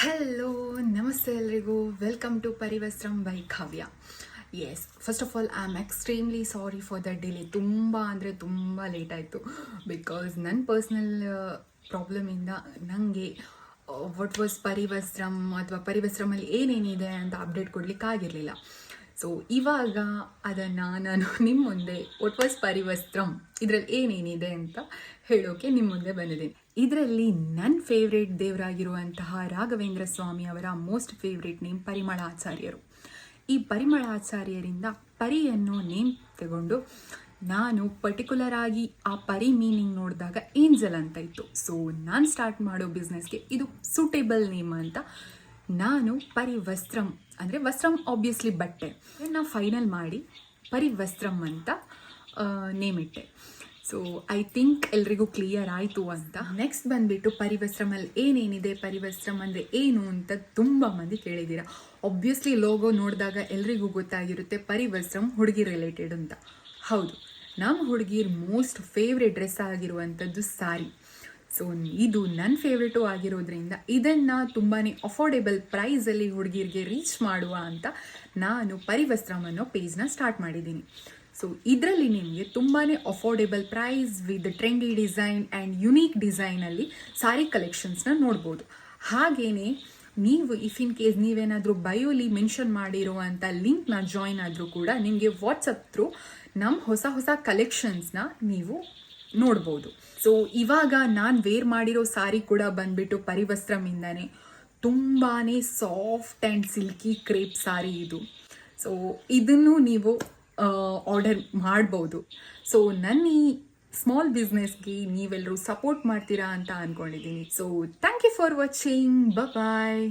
Hello, ನಮಸ್ತೆ ಎಲ್ರಿಗೂ. Welcome to Parivastram by Kavya. Yes, first of all I am extremely sorry for the delay. ತುಂಬ ಅಂದರೆ ತುಂಬ ಲೇಟ್ ಆಯಿತು. ಬಿಕಾಸ್ ನನ್ನ ಪರ್ಸ್ನಲ್ ಪ್ರಾಬ್ಲಮಿಂದ ನನಗೆ ವಾಟ್ ವಾಸ್ ಪರಿವಸ್ತ್ರಂ ಅಥವಾ ಪರಿವಸ್ತ್ರಮಲ್ಲಿ ಏನೇನಿದೆ ಅಂತ ಅಪ್ಡೇಟ್ ಕೊಡಲಿಕ್ಕೆ ಆಗಿರಲಿಲ್ಲ. ಸೊ ಇವಾಗ ಅದನ್ನು ನಾನು ನಿಮ್ಮ ಮುಂದೆ ವಾಟ್ ವಾಸ್ ಪರಿವಸ್ತ್ರಂ, ಇದರಲ್ಲಿ ಏನೇನಿದೆ ಅಂತ ಹೇಳೋಕೆ ನಿಮ್ಮ ಮುಂದೆ ಬಂದಿದ್ದೀನಿ. ಇದರಲ್ಲಿ ನನ್ನ ಫೇವ್ರೇಟ್ ದೇವರಾಗಿರುವಂತಹ ರಾಘವೇಂದ್ರ ಸ್ವಾಮಿ ಅವರ ಮೋಸ್ಟ್ ಫೇವ್ರೇಟ್ ನೇಮ್ ಪರಿಮಳಾಚಾರ್ಯರು. ಈ ಪರಿಮಳಾಚಾರ್ಯರಿಂದ ಪರಿ ಅನ್ನೋ ನೇಮ್ ತಗೊಂಡು ನಾನು ಪರ್ಟಿಕ್ಯುಲರ್ ಆಗಿ ಆ ಪರಿ ಮೀನಿಂಗ್ ನೋಡಿದಾಗ ಏಂಜಲ್ ಅಂತ ಇತ್ತು. ಸೊ ನಾನು ಸ್ಟಾರ್ಟ್ ಮಾಡೋ ಬಿಸ್ನೆಸ್ಗೆ ಇದು ಸೂಟೇಬಲ್ ನೇಮ್ ಅಂತ ನಾನು ಪರಿವಸ್ತ್ರಂ ಅಂದರೆ ವಸ್ತ್ರಂ ಆಬ್ವಿಯಸ್ಲಿ ಬಟ್ಟೆ ನಾನು ಫೈನಲ್ ಮಾಡಿ ಪರಿವಸ್ತ್ರಂ ಅಂತ ನೇಮ್ ಇಟ್ಟೆ. ಸೊ ಐ ಥಿಂಕ್ ಎಲ್ರಿಗೂ ಕ್ಲಿಯರ್ ಆಯಿತು ಅಂತ. ನೆಕ್ಸ್ಟ್ ಬಂದುಬಿಟ್ಟು ಪರಿವಸ್ತ್ರಮಲ್ಲಿ ಏನೇನಿದೆ, ಪರಿವಸ್ತ್ರಂ ಅಂದರೆ ಏನು ಅಂತ ತುಂಬ ಮಂದಿ ಕೇಳಿದ್ದೀರಾ. ಆಬ್ವಿಯಸ್ಲಿ ಲೋಗೋ ನೋಡಿದಾಗ ಎಲ್ರಿಗೂ ಗೊತ್ತಾಗಿರುತ್ತೆ ಪರಿವಸ್ತ್ರಂ ಹುಡುಗಿ ರಿಲೇಟೆಡ್ ಅಂತ. ಹೌದು, ನಮ್ಮ ಹುಡುಗಿರ್ ಮೋಸ್ಟ್ ಫೇವ್ರೇಟ್ ಡ್ರೆಸ್ ಆಗಿರುವಂಥದ್ದು ಸಾರಿ. ಸೊ ಇದು ನನ್ನ ಫೇವ್ರೇಟು ಆಗಿರೋದ್ರಿಂದ ಇದನ್ನು ತುಂಬಾ ಅಫೋರ್ಡೆಬಲ್ ಪ್ರೈಸಲ್ಲಿ ಹುಡುಗಿರಿಗೆ ರೀಚ್ ಮಾಡುವ ಅಂತ ನಾನು ಪರಿವಸ್ತ್ರಂ ಅನ್ನೋ ಪೇಜ್ನ ಸ್ಟಾರ್ಟ್ ಮಾಡಿದ್ದೀನಿ. ಸೊ ಇದರಲ್ಲಿ ನಿಮಗೆ ತುಂಬಾ affordable price with trendy design and unique ಡಿಸೈನಲ್ಲಿ ಸಾರಿ ಕಲೆಕ್ಷನ್ಸ್ನ ನೋಡ್ಬೋದು. ಹಾಗೆಯೇ ನೀವು ಇಫ್ ಇನ್ ಕೇಸ್ ನೀವೇನಾದರೂ ಬಯೋಲಿ ಮೆನ್ಷನ್ ಮಾಡಿರುವಂಥ ಲಿಂಕ್ನ ಜಾಯಿನ್ ಆದರೂ ಕೂಡ ನಿಮಗೆ ವಾಟ್ಸಪ್ ಥ್ರೂ ನಮ್ಮ ಹೊಸ ಹೊಸ ಕಲೆಕ್ಷನ್ಸ್ನ ನೀವು ನೋಡ್ಬೋದು. ಸೊ ಇವಾಗ ನಾನು ವೇರ್ ಮಾಡಿರೋ ಸಾರಿ ಕೂಡ ಬಂದ್ಬಿಟ್ಟು ಪರಿವಸ್ತ್ರಮಿಂದನೇ. ತುಂಬಾ ಸಾಫ್ಟ್ ಆ್ಯಂಡ್ ಸಿಲ್ಕಿ ಕ್ರೇಪ್ ಸಾರಿ ಇದು. ಸೊ ಇದನ್ನು ನೀವು ಆರ್ಡರ್ ಮಾಡ್ಬೋದು. ಸೊ ನನ್ನ ಈ ಸ್ಮಾಲ್ ಬಿಸ್ನೆಸ್ಗೆ ನೀವೆಲ್ಲರೂ ಸಪೋರ್ಟ್ ಮಾಡ್ತೀರಾ ಅಂತ ಅಂದ್ಕೊಂಡಿದ್ದೀನಿ. So thank you for watching. Bye.